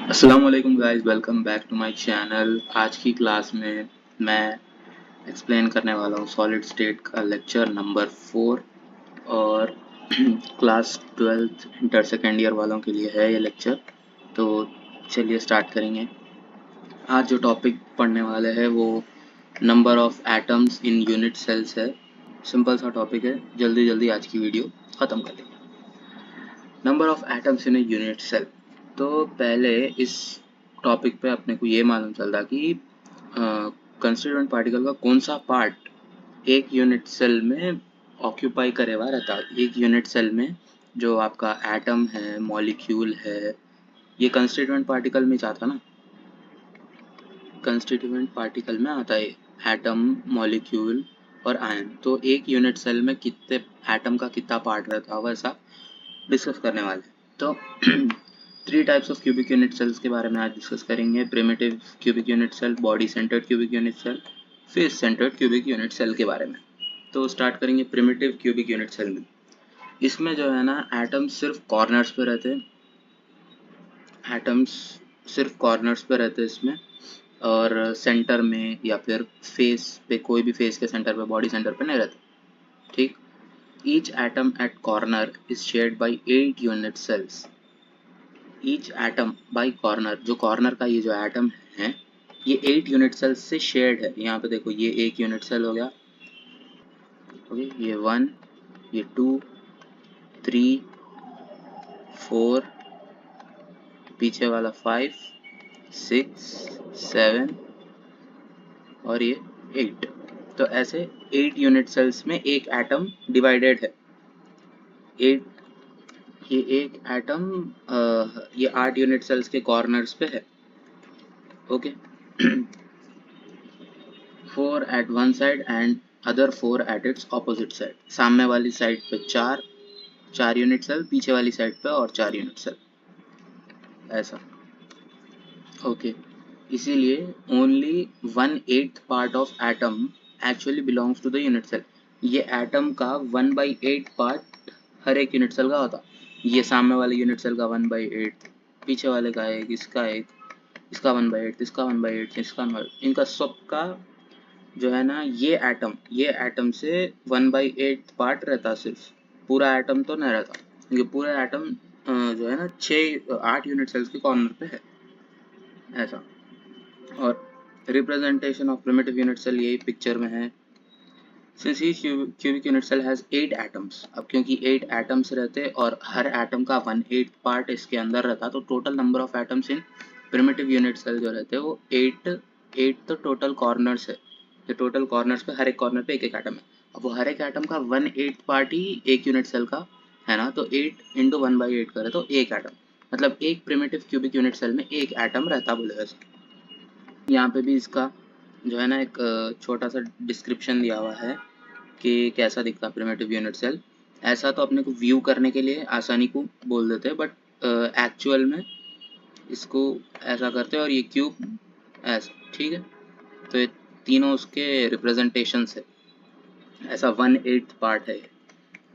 अस्सलाम वालेकुम guys, welcome back to my channel. आज की क्लास में मैं एक्सप्लेन करने वाला हूँ सॉलिड स्टेट का लेक्चर नंबर 4 और class 12th inter second year वालों के लिए है ये लेक्चर। तो चलिए स्टार्ट करेंगे। आज जो टॉपिक पढ़ने वाले हैं वो number of atoms in unit cells है। सिंपल सा टॉपिक है, जल्दी जल्दी आज की वीडियो ख़त्म कर लेंगे। Number of atoms in a unit cell. तो पहले इस टॉपिक पे अपने को ये मालूम चलता कि कंस्टिट्यूएंट पार्टिकल का कौन सा पार्ट एक यूनिट सेल में ऑक्यूपाई करे हुआ रहता है। एक यूनिट सेल में जो आपका एटम है, मॉलिक्यूल है, ये कंस्टिट्यूएंट पार्टिकल में जाता ना, कंस्टिट्यूएंट पार्टिकल में आता है एटम, मॉलिक्यूल और आयन। तो एक यूनिट सेल में कितने एटम का कितना पार्ट रहता है वैसा डिस्कस करने वाले। तो 3 types of cubic unit cells के बारे में आज डिस्कस करेंगे। Primitive cubic unit cell, body centred cubic unit cell, face centred cubic unit cell के बारे में। तो स्टार्ट करेंगे प्रिमिटिव क्यूबिक यूनिट सेल में। इसमें जो है ना एटम्स सिर्फ कॉर्नर्स पे रहते हैं, एटम्स सिर्फ कॉर्नर्स पे रहते हैं इसमें, और सेंटर में या फिर फेस पे, कोई भी फेस के सेंटर पे, बॉडी सेंटर पे नहीं रहते। ठीक। Each atom at corner is shared by 8 unit cells. Each atom by corner, जो कॉर्नर का ये जो एटम है ये 8 यूनिट सेल्स से शेयर्ड है। यहाँ पे देखो ये एक यूनिट सेल हो गया, ओके, ये 1, ये 2, 3, 4, पीछे वाला 5, 6, 7 और ये 8। तो ऐसे 8 यूनिट सेल्स में एक एटम डिवाइडेड है। 8, ये एक एटम ये 8 यूनिट सेल्स के कॉर्नर्स पे है, okay. 4 at one side and other 4 at its opposite side। सामने वाली साइड पे 4 यूनिट सेल, पीछे वाली साइड पे और 4 यूनिट सेल, ऐसा, ओके। इसीलिए only 1/8 part of atom actually belongs to the unit cell. ये एटम का 1/8 पार्ट हर एक यूनिट सेल का होता। ये सामने वाले यूनिट सेल का 1/8, पीछे वाले का एक, इसका एक, इसका 1/8, इसका 1/8, इसका 1/8, इनका सबका जो है ना ये एटम से 1/8 पार्ट रहता। सिर्फ पूरा एटम तो नहीं रहता। ये पूरा एटम जो है ना 8 यूनिट सेल्स के कॉर्नर पे है, ऐसा। और representation of primitive unit cell यही पिक्चर में है। Since each cubic unit cell has 8 atoms, अब क्योंकि 8 एटम्स रहते और हर एटम का 1/8 पार्ट इसके अंदर रहता, तो total number of atoms in primitive unit cell जो रहते हैं वो 8 तो टोटल कॉर्नर्स है। ये टोटल कॉर्नर्स पे हर एक कॉर्नर पे एक एक एटम है। अब वो हर एक एटम का 1/8 पार्ट ही एक यूनिट सेल का है ना, तो 8 इंटू 1/8 करे तो एक एटम, मतलब एक प्रिमिटिव क्यूबिक यूनिट सेल में एक एटम रहता बोले वैसे। यहाँ पे भी इसका जो है ना एक छोटा सा डिस्क्रिप्शन दिया हुआ है कि कैसा दिखता है प्रिमिटिव यूनिट सेल। ऐसा तो अपने को व्यू करने के लिए आसानी को बोल देते हैं, बट एक्चुअल में इसको ऐसा करते हैं और ये क्यूब ऐसा, ठीक है। तो ये तीनों उसके रिप्रेजेंटेशंस है। ऐसा 1/8 पार्ट है,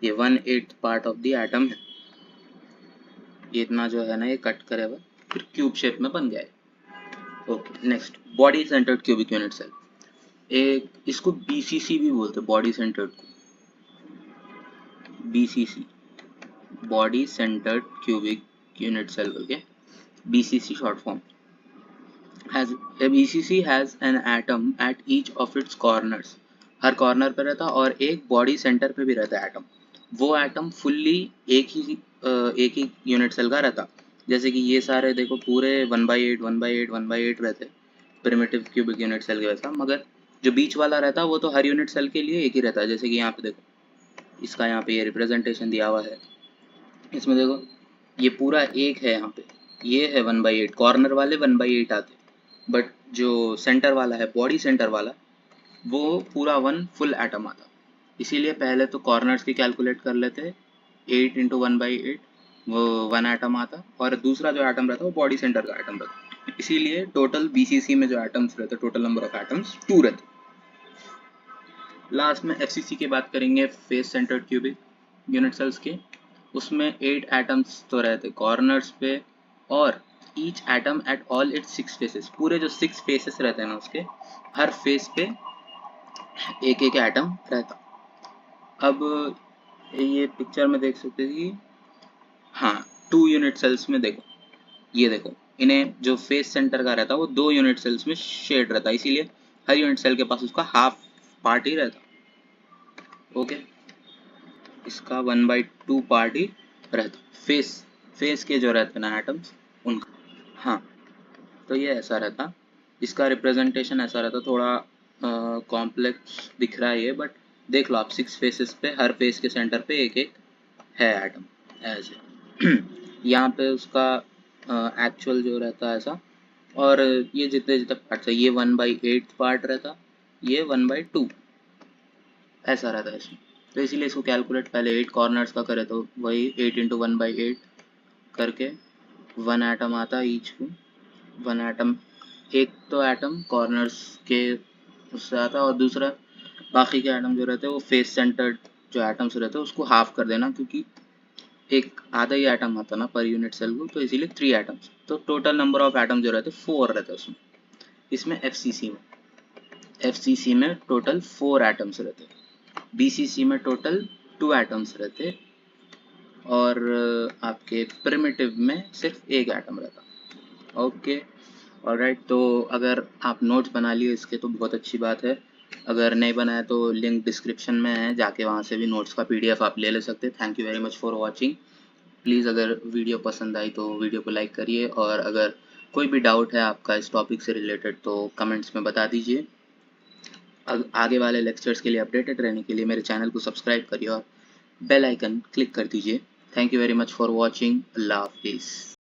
ये 1/8 पार्ट ऑफ द एटम है। ये इतना जो है ना ये कट करे हुआ फिर क्यूब शेप में बन गया है, okay. Next, body centred cubic unit cell. एक इसको बीसीसी भी बोलते हैं, बॉडी सेंटर्ड को BCC, body centred cubic unit cell बोल के, BCC short form. has a BCC has an atom at each of its corners। Her corner पे रहता और एक बॉडी सेंटर पे भी रहता है एटम। वो एटम फुल्ली एक ही यूनिट सेल का रहता। जैसे कि ये सारे देखो पूरे 1/8 1/8 1/8 रहते प्रिमिटिव क्यूबिक यूनिट सेल के वैसा, मगर जो बीच वाला रहता वो तो हर यूनिट सेल के लिए एक ही रहता है। जैसे कि यहाँ पे देखो, इसका यहाँ पे ये रिप्रेजेंटेशन दिया हुआ है, इसमें देखो ये पूरा एक है, यहाँ पे ये है 1/8, कॉर्नर वाले 1/8 आते, बट जो सेंटर वाला है, बॉडी सेंटर वाला, वो पूरा 1 फुल एटम आता। इसीलिए पहले तो कॉर्नर्स की कैलकुलेट कर लेते, 8 इंटू 1/8 वो 1 एटम आता, और दूसरा जो एटम रहता वो बॉडी सेंटर का एटम रहता। इसीलिए टोटल बीसीसी में जो एटम्स रहते, टोटल नंबर ऑफ एटम्स 2 रहते। लास्ट में एफसीसी की बात करेंगे, face centred cubic unit cells के। उसमें 8 एटम्स तो रहते कॉर्नर्स पे, और each atom at all its 6 faces, पूरे जो 6 फेसेस रहते हैं ना उसके हर फेस पे एक एक एटम रहता। अब ये पिक्चर में देख सकते हैं कि हाँ 2 यूनिट सेल्स में देखो, ये देखो इन्हें जो फेस सेंटर का रहता है वो 2 यूनिट सेल्स में शेड रहता है, इसीलिए हर यूनिट सेल के पास उसका हाफ पार्ट ही रहता। ओके, इसका 1/2 पार्ट ही रहता फेस, फेस के जो रहते हैं ना एटम्स उनका। हाँ, तो ये ऐसा रहता, इसका रिप्रेजेंटेशन ऐसा रहता, थोड़ा कॉम्प्लेक्स दिख रहा है ये, बट देख लो आप 6 फेसेस पे हर फेस के सेंटर पे एक एक है एटम ऐसे। यहाँ पे उसका एक्चुअल जो रहता है ऐसा, और ये जितने जितने पार्ट्स है ये 1/8 पार्ट रहता, ये 1/2 ऐसा रहता है इसमें। तो इसीलिए इसको कैलकुलेट पहले 8 कॉर्नर्स का करे तो वही 8 इंटू 1/8 करके 1 एटम आता है ईच को, 1 एटम, एक तो एटम कॉर्नर्स के उससे आता है और दूसरा बाकी के एटम जो रहते हैं वो फेस सेंटर्ड जो एटम्स रहते हैं उसको हाफ कर देना, क्योंकि एक आधा ही एटम आता ना पर यूनिट सेल को, तो इसीलिए 3 एटम्स, तो टोटल नंबर ऑफ एटम जो रहते हैं 4 रहते हैं उसमें। इसमें एफसीसी में टोटल 4 एटम्स रहते हैं, बीसीसी में टोटल 2 एटम्स रहते, और आपके प्रिमिटिव में सिर्फ एक एटम रहता। ओके, ऑलराइट, तो अगर आप नोट्स बना लिए इसके तो बहुत अच्छी बात है, अगर नहीं बनाया तो लिंक डिस्क्रिप्शन में है, जाके वहाँ से भी नोट्स का पीडीएफ आप ले सकते हैं। Thank you very much for watching. Please अगर वीडियो पसंद आई तो वीडियो को लाइक करिए, और अगर कोई भी डाउट है आपका इस टॉपिक से रिलेटेड तो कमेंट्स में बता दीजिए। आगे वाले लेक्चर्स के लिए अपडेटेड रहने के लिए मेरे चैनल को सब्सक्राइब करिए और बेल आइकन क्लिक कर दीजिए। Thank you very much for watching. अल्लाह हाफिज़।